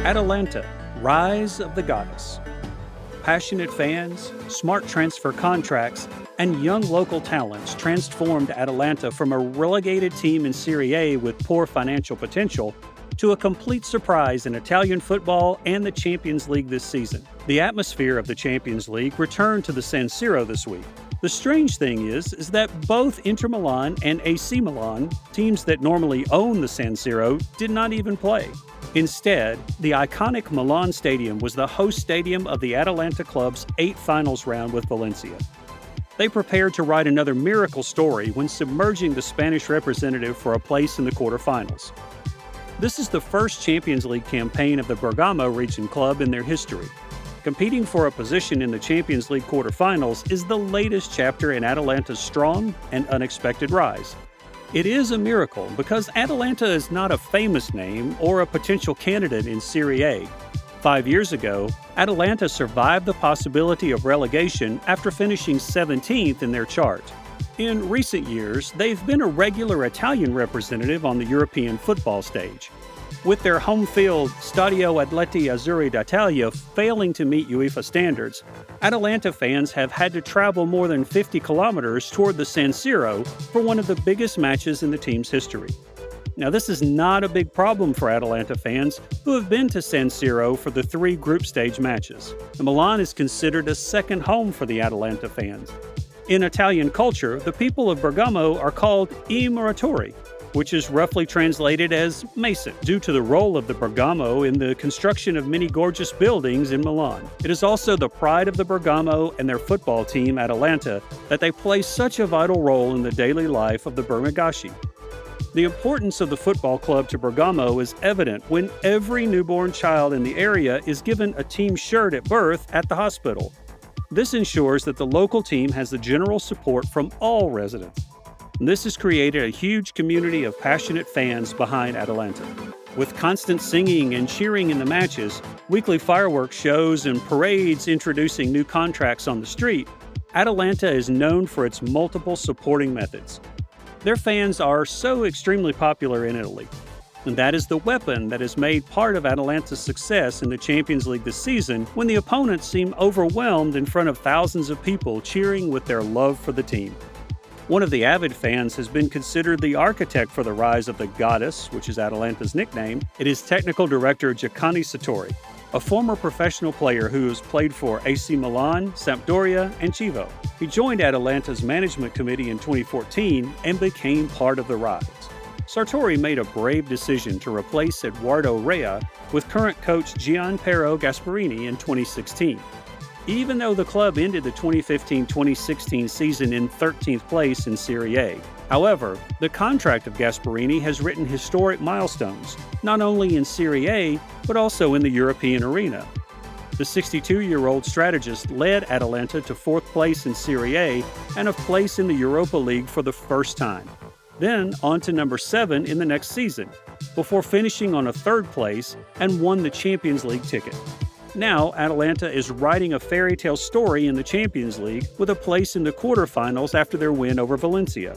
Atalanta, Rise of the Goddess. Passionate fans, smart transfer contracts, and young local talents transformed Atalanta from a relegated team in Serie A with poor financial potential to a complete surprise in Italian football and the Champions League this season. The atmosphere of the Champions League returned to the San Siro this week. The strange thing is that both Inter Milan and AC Milan, teams that normally own the San Siro, did not even play. Instead, the iconic Milan Stadium was the host stadium of the Atalanta Club's 8th finals round with Valencia. They prepared to write another miracle story when submerging the Spanish representative for a place in the quarterfinals. This is the first Champions League campaign of the Bergamo region club in their history. Competing for a position in the Champions League quarterfinals is the latest chapter in Atalanta's strong and unexpected rise. It is a miracle because Atalanta is not a famous name or a potential candidate in Serie A. 5 years ago, Atalanta survived the possibility of relegation after finishing 17th in their chart. In recent years, they've been a regular Italian representative on the European football stage. With their home field, Stadio Atleti Azzurri d'Italia, failing to meet UEFA standards, Atalanta fans have had to travel more than 50 kilometers toward the San Siro for one of the biggest matches in the team's history. Now, this is not a big problem for Atalanta fans who have been to San Siro for the 3 group stage matches. Milan is considered a second home for the Atalanta fans. In Italian culture, the people of Bergamo are called I Muratori, which is roughly translated as Mason, due to the role of the Bergamo in the construction of many gorgeous buildings in Milan. It is also the pride of the Bergamo and their football team, Atalanta, that they play such a vital role in the daily life of the Bergamaschi. The importance of the football club to Bergamo is evident when every newborn child in the area is given a team shirt at birth at the hospital. This ensures that the local team has the general support from all residents. This has created a huge community of passionate fans behind Atalanta. With constant singing and cheering in the matches, weekly fireworks shows, and parades introducing new contracts on the street, Atalanta is known for its multiple supporting methods. Their fans are so extremely popular in Italy, and that is the weapon that has made part of Atalanta's success in the Champions League this season when the opponents seem overwhelmed in front of thousands of people cheering with their love for the team. One of the avid fans has been considered the architect for the rise of the Goddess, which is Atalanta's nickname. It is technical director Giacomo Sartori, a former professional player who has played for AC Milan, Sampdoria, and Chievo. He joined Atalanta's management committee in 2014 and became part of the rise. Sartori made a brave decision to replace Eduardo Rea with current coach Gianpiero Gasperini in 2016. Even though the club ended the 2015-2016 season in 13th place in Serie A. However, the contract of Gasperini has written historic milestones, not only in Serie A, but also in the European arena. The 62-year-old strategist led Atalanta to 4th place in Serie A and a place in the Europa League for the first time. Then on to number 7 in the next season, before finishing on a 3rd place and won the Champions League ticket. Now, Atalanta is writing a fairy tale story in the Champions League with a place in the quarterfinals after their win over Valencia.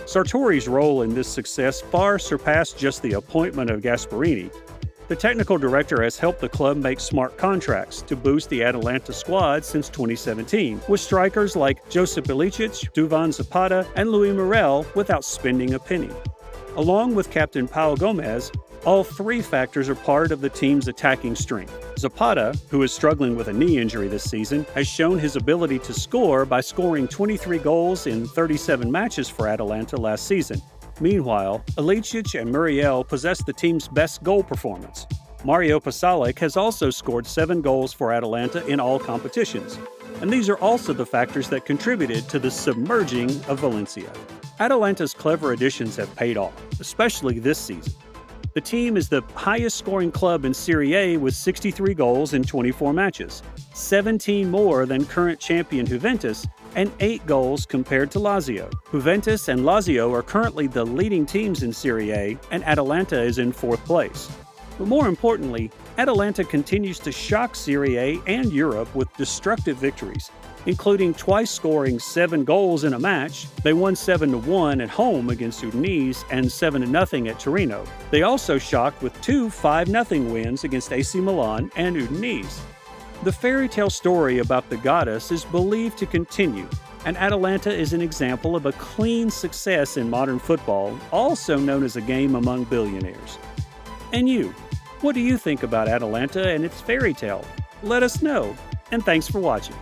Sartori's role in this success far surpassed just the appointment of Gasperini. The technical director has helped the club make smart contracts to boost the Atalanta squad since 2017, with strikers like Josip Ilicic, Duvan Zapata, and Louis Morel without spending a penny. Along with captain Pau Gomez, all 3 factors are part of the team's attacking strength. Zapata, who is struggling with a knee injury this season, has shown his ability to score by scoring 23 goals in 37 matches for Atalanta last season. Meanwhile, Ilicic and Muriel possess the team's best goal performance. Mario Pasalic has also scored 7 goals for Atalanta in all competitions. And these are also the factors that contributed to the submerging of Valencia. Atalanta's clever additions have paid off, especially this season. The team is the highest-scoring club in Serie A with 63 goals in 24 matches, 17 more than current champion Juventus, and 8 goals compared to Lazio. Juventus and Lazio are currently the leading teams in Serie A, and Atalanta is in 4th place. But more importantly, Atalanta continues to shock Serie A and Europe with destructive victories. including twice scoring 7 goals in a match. They won 7-1 at home against Udinese and 7-0 at Torino. They also shocked with 2 5-0 wins against AC Milan and Udinese. The fairy tale story about the goddess is believed to continue, and Atalanta is an example of a clean success in modern football, also known as a game among billionaires. And you, what do you think about Atalanta and its fairy tale? Let us know, and thanks for watching.